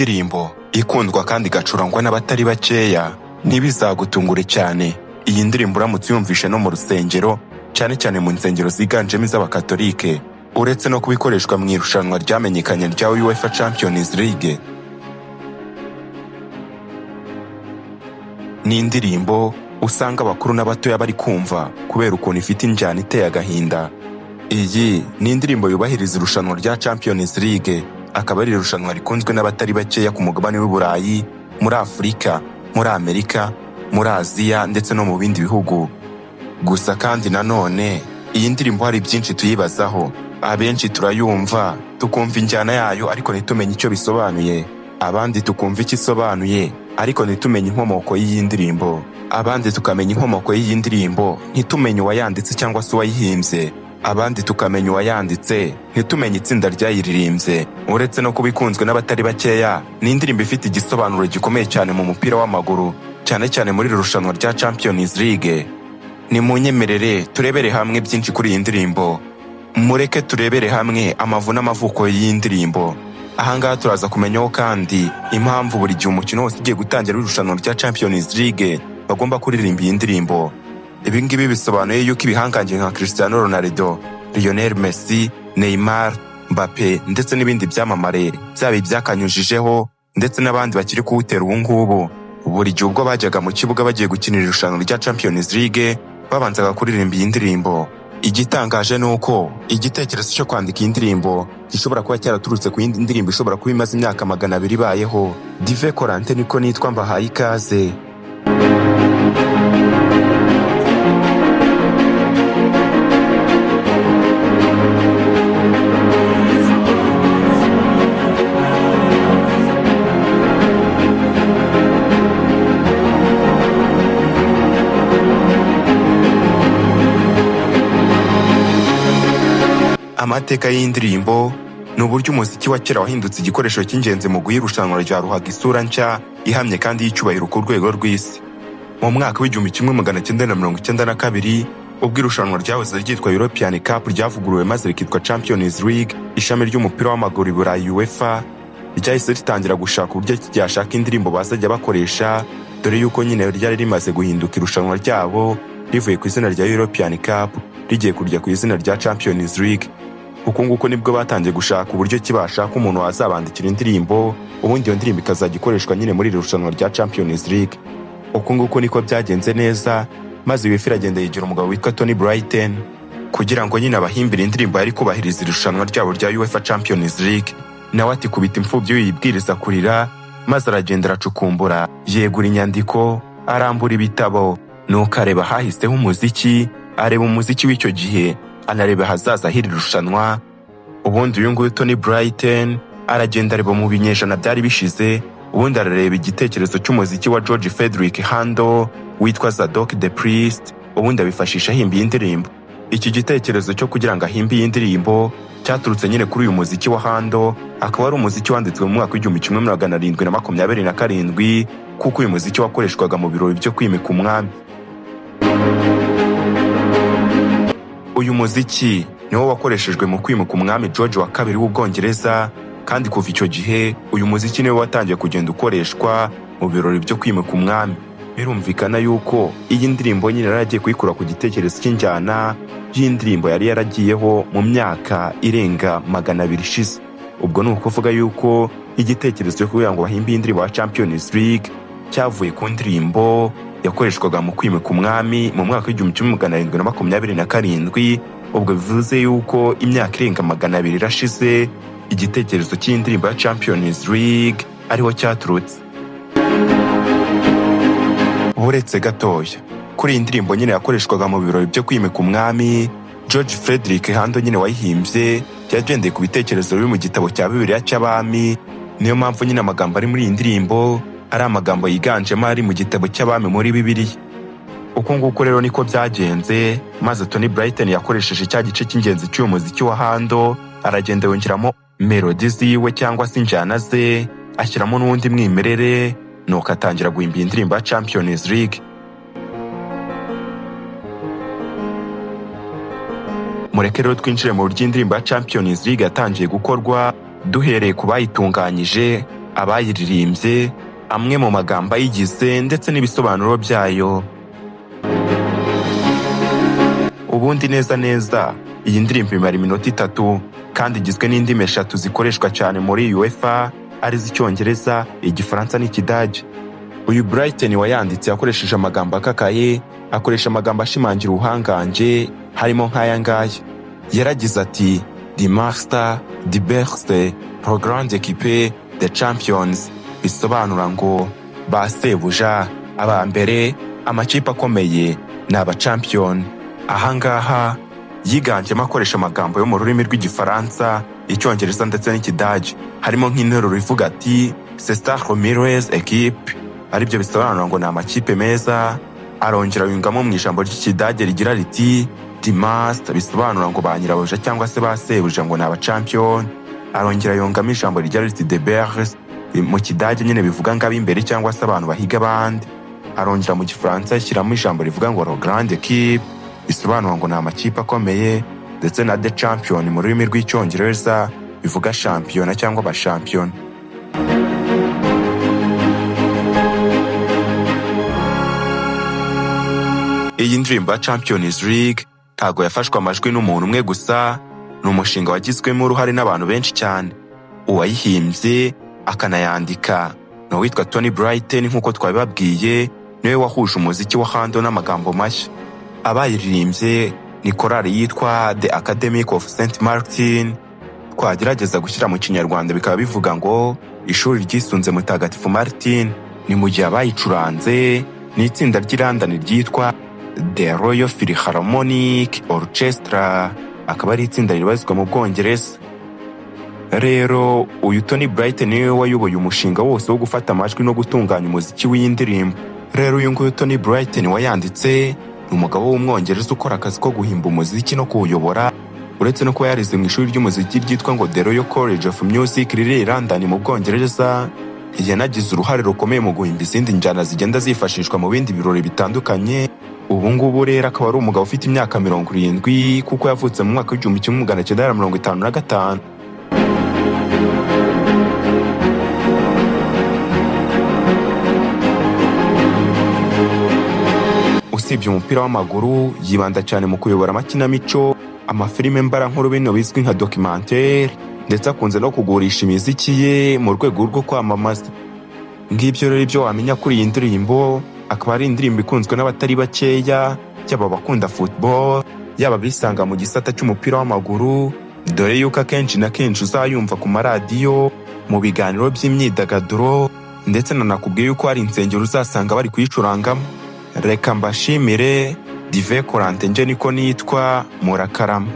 indirimbo ikundwa kandi igacurangwa n'abatari bakeya ntibizagutungure cyane. Iyi ndirimbo uramutse uyumvishe no mu rusengero, cyane cyane mu nsengero ziganjemo iz'abakatolike, uretse no kubikoreshwa mu irushanwa ryamenyekanye rya UEFA Champions League. Ni indirimbo usanga abakuru n'abatoya bari kumva kubera ukuntu ifite injyana iteye agahinda. Iyi ni indirimbo yubahiriza irushanwa rya Champions League, akaba ari irushanwa rikunzwe n'abatari bakeya ku mugabane w'Uburayi, muri Afurika, muri Amerika, muri Aziya ndetse no mu bindi bihugu. Gusa kandi nanone iyi ndirimbo hari byinshi tuyibazaho. Abenshi turayumva tukumva injyana yayo ariko ntitumenye icyo bisobanuye, abandi tukumva icyo isobanuye ariko ntitumenye inkomoko y'iyi ndirimbo, abandi tukamenya inkomoko y'iyi ndirimbo ntitumenye uwayanditse cyangwa se uwayihimbye, abandi tukamenya uwayanditse ntitumenye itsinda ryayiririmbye. Uretse no kubikunzwe n'abatari bakeya, ni indirimbo ifite igisobanuro gikomeye cyane mu mupira w'amaguru, cyane cyane muri irushanwa rya Champions League. Nimunyemerere turebere hamwe byinshi kuri iyi ndirimbo. Mureke turebere hamwe amavu n'amavuko y'iyi ndirimbo. Ahangaha turaza kumenyaho kandi impamvu buri gihe umukino wose ugiye gutangira irushanwa rya Champions League bagomba kuririmba iyi ndirimbo. Ibi ngibi bisobanuye yuko ibihangange nka Cristiano Ronaldo, Lionel Messi, Neymar, Mbappe ndetse n'ibindi byamamare byaba ibyakanyujijeho ndetse n'abandi bakiri kuwutera ubu ngubu, buri gihe ubwo bajyaga mu kibuga bagiye gukinira irushanwa rya Champions League babanzaga kuririmba iyi ndirimbo. Igitangaje ni uko igitekerezo cyo kwandika iyi ndirimbo gishobora kuba cyaraturutse ku yindi ndirimbo ishobora kuba imaze imyaka 200 ibayeho. Dive Corante niko nitwa, mbahaye ikaze. Amateka y'indirimbo ni uburyo umuziki wa kera wahindutse igikoresho cy'ingenzi mu guha irushanwa rya ruhaga isura nshya ihamye kandi y'icyubahiro ku rwego rw'isi. Mu mwaka w'1992 ubwo irushanwa ryahoze ryitwa European Cup ryavuguruwe maze rikitwa Champions League, ishami ry'umupira w'amaguru i Burayi UEFA ryahise ritangira gushaka uburyo ryashaka indirimbo bazajya bakoresha, dore yuko nyine ryari rimaze guhinduka irushanwa ryabo rivuye ku izina rya European Cup rigiye kurya ku izina rya Champions League. Uko nguko nibwo batangiye gushaka uburyo kibashaka umuntu wazabandikira indirimbo, ubundi iyo ndirimbo ikazajya ikoreshwa nyine muri irushanwa rya Champions League. Uko nguko niko byagenze neza, maze UEFA iragenda yigira umugabo witwa Tony Brighton kugira ngo nyine abahimbire indirimbo yari kubahiriza irushanwa ryabo rya UEFA Champions League. Nawe ati kubita imfubyi yibwiriza kurira, maze aragenda aracukumbura, yegura inyandiko, arambura ibitabo, nuko areba hahiseho umuziki, areba umuziki w'icyo gihe, anareba hazaza hiri rushanwa. Ubundi uyu nguyu Tony Brighton aragenda areba mu binyejana byari bishize, ubundi arareba igitekerezo cy'umuziki wa George Frederick Handel witwa Zadok the Priest, ubundi abifashisha ahimba iyi ndirimbo. Iki gitekerezo cyo kugira ngo ahimbe iyi ndirimbo cyaturutse nyine kuri uyu muziki wa Handel, akaba ari umuziki wanditswe mu mwaka w'1727 kuko uyu muziki wakoreshwaga mu birori byo kwimika umwami. Uyu muziki niwo wakoreshejwe mu kwimika umwami George wa kabiri w'Ubwongereza, kandi kuva icyo gihe uyu muziki niwo watangiye kugenda ukoreshwa mu birori byo kwimika umwami. Birumvikana yuko iyi ndirimbo nyine yaragiye kuyikura ku gitekerezo cy'injyana y'indirimbo yari yaragiyeho mu myaka irenga 200 ishize. Ubwo ni ukuvuga yuko igitekerezo cyo kugira ngo bahimbe indirimbo ya Champions League cyavuye ku ndirimbo yakoreshwaga mu kwimika umwami mu mwaka w'1727. Ubwo bivuze yuko imyaka irenga 200 irashize igitekerezo cy'indirimbo ya Champions League ariho cyaturutse. Uretse gatoya kuri iyi ndirimbo nyine yakoreshwaga mu birori byo kwimika umwami, George Frederick Handel nyine wayihimbye yagendeye ku bitekerezo biri mu gitabo cya Bibiliya cy'Abami. Niyo mpamvu nyine amagambo ari muri iyi ndirimbo ari amagambo yiganjemo ari mu gitabo cy'Abami muri Bibiliya. Uko nguko rero niko byagenze, maze Tony Brighton yakoresheje cya gice cy'ingenzi cy'uyu muziki wa Handel, aragenda yongeramo melodi ziwe cyangwa se injyana ze, ashyiramo n'uwundi mwimerere, nuko atangira guhimba indirimbo ya Champions League. Mureke rero twinjire mu buryo indirimbo ya Champions League yatangiye gukorwa, duhereye ku bayitunganyije abayiririmbye, amwe mu magambo ayigize ndetse n'ibisobanuro byayo. Ubundi neza neza iyi ndirimbo imara iminota 3 kandi igizwe n'indimi 3 zikoreshwa cyane muri UEFA arizo Icyongereza, Igifaransa n'Ikidage. Uyu Brighton wayanditse yakoresheje amagambo akakaye, akoresha amagambo ashimangira ubuhangange harimo nk'aya ngaya. Yaragize ati "The Master, the Best, the Grande Equipe, the Champions", bisobanura ngo basebuja, aba mbere, amakipe akomeye n'aba champion. Ahangaha yiganjemo akoresha amagambo yo mu rurimi rw'Igifaransa, Icyongereza ndetse n'Ikidage, harimo nk'interuro ivuga ati "C'est la meilleure équipe", aribyo bisobanura ngo ni amakipe meza. Arongera yungamo mu ijambo ry'Ikidage rigira riti "The Master", bisobanura ngo ba nyirabuja cyangwa se basebuja ngo ni aba champion. Arongera yungamo ijambo rigira riti "The Best", mu Kidage nyine bivuga ngo ab'imbere cyangwa se abantu bahiga abandi. Arongera mu Gifaransa ashyiramo ijambo rivuga ngo "La Grande Équipe", bisobanura ngo ni amakipe akomeye, ndetse na "The Champion" mu rurimi rw'Icyongereza bivuga shampiyona cyangwa abashampiyona. Iyi ndirimbo ya Champions League ntago yafashwe amajwi n'umuntu umwe gusa, ni umushinga wagizwemo uruhare n'abantu benshi cyane. Uwayihimbye akanayandika ni uwitwa Tony Brighton, nk'uko twabibabwiye, niwe wahuje umuziki wa hando n'amagambo mashya. Abayiririmbye ni korali yitwa The Academic of St. Martin, twagerageza gushyira mu Kinyarwanda bikaba bivuga ngo ishuri ryisunze Mutagatifu Martin. Ni mu gihe abayicuranze ni itsinda ry'Irandani ryitwa The Royal Philharmonic Orchestra, akaba ari itsinda ribarizwa mu Bwongereza. Rero uyu Tony Brighton niwe wayoboye umushinga wose wo gufata amajwi no gutunganya umuziki w'iyi ndirimbo. Rero uyu nguyu Tony Brighton wayanditse ni umugabo w'Umwongereza ukora akazi ko guhimba umuziki no kuwuyobora, uretse no kuba yarize mu ishuri ry'umuziki ryitwa ngo The Royal College of Music riri i London mu Bwongereza. Yanagize uruhare rukomeye mu guhimba izindi njyana zigenda zifashishwa mu bindi birori bitandukanye. Ubu ngubu rero akaba ari umugabo ufite imyaka 70 kuko yavutse mu mwaka w'1955. Usibye umupira w'amaguru, yibanda cyane mu kuyobora amakinamico, amafilime mbarankuru bino bizwi nka documentaire, ndetse akunze no kugurisha imiziki ye mu rwego rwo kwamamaza. Ngibyo rero ibyo wamenya kuri iyi ndirimbo. Akaba ari indirimbo ikunzwe n'abatari bakeya, yaba abakunda football, yaba bisanga mu gisata cy'umupira w'amaguru, dore yuko akenshi na kenshi uzayumva ku maradiyo, mu biganiro by'imyidagaduro, ndetse nanakubwiye yuko hari insengero uzasanga bari kuyicurangamo. Reka mbashimire, Dive Corentin nje niko nitwa, murakarama.